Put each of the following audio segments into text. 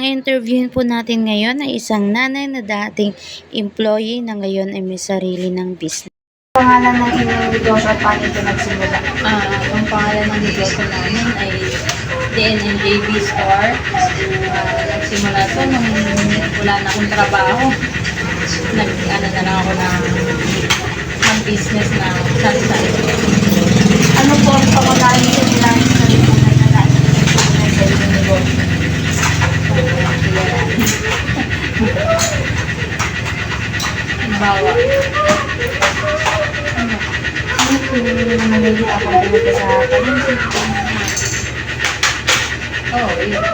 Ang interviewin po natin ngayon ay isang nanay na dating employee na ngayon ay may sarili ng business. Pangalan ng inyong negosyo at paano ito nagsimula? Ang pangalan ng negosyo namin ay DNNJB Store. Nagsimula to nung wala na akong trabaho. Nag-ano na lang ako ng business na sari-sari. Ano po ang pangalan ng ilang sa lipunan na naiintindihan sa inyong negosyo? Bawa. Ano po yung namili ako pumunta sa palengke? Oo, yun.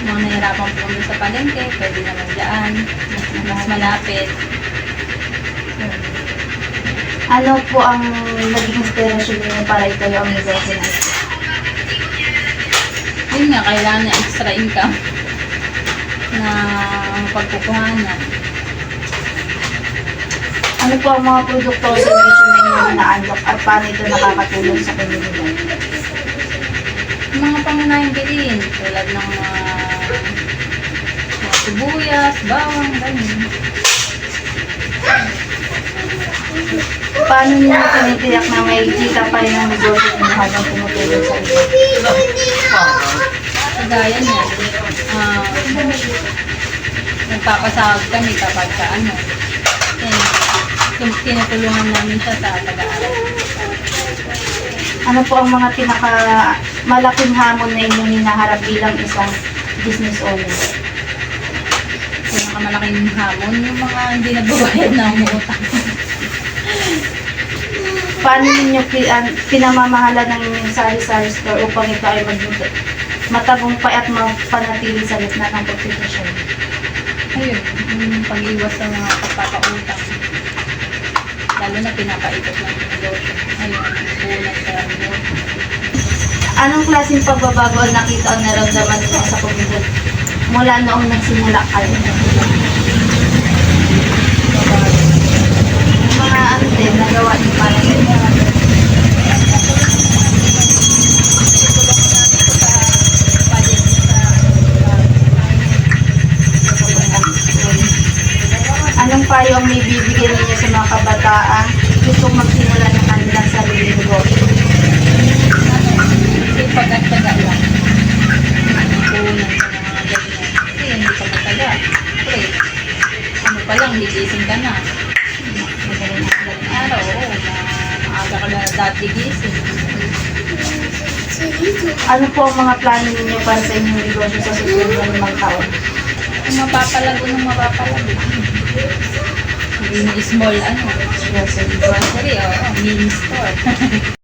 Mga nahirapan pumunta sa palengke, pwede naman dyan. Mas malapit. Ano po ang naging inspirasyon niyo para itayo ang negosyo na ito? Yun nga, kailangan na extra income na pagkukuhanan. Ano po ang mga produkto o service na inyong na-unlock at paano ito nakakatulong sa komunidad? Yung mga pangunahing bilhin, tulad ng mga sibuyas, bawang, ganyan. Paano niyo tinitiyak na may kita pa rin ang negosyo niyo habang tumutulong sa iba? Kagaya niya, nagpapasahod kami kapag tinutulungan namin siya sa pag-aaral. Ano po ang mga malaking hamon na inyong hinaharap bilang isang business owner? Pinakamalaking hamon, yung mga hindi nagbabayad na umutang. Paano ninyo pinamamahala ng inyong sari-sari store upang ito ay matagumpay at mapanatili sa gitna ng kompetisyon? Ayun, yung pag-iwas sa mga pagpapautang. Lalo na pinapaikot ng negosyo. Ayun, bulan sa negosyo. Anong klaseng pagbabago ang nakita o naramdaman niyo sa komunidad mula noong nagsimula kayo? Yung mga ano din, nagawa niyo para sa inyo. Anong payo ang may bibigyan ninyo sa mga kabataan gustong magsimula ng kanilang sarili negosyo? Sipag at taga lang. Punan sa mga ganyan. Kasi hindi pa mataga. Pre, ano pa lang, gigising ka na. Madaling araw, oo. Maaga ka na dati gising. Ano po ang mga plano ninyo para sa inyong negosyo sa susunod na 5 taon? Kung mapapalago ng mapapalago. Hindi small, grocery, mini store.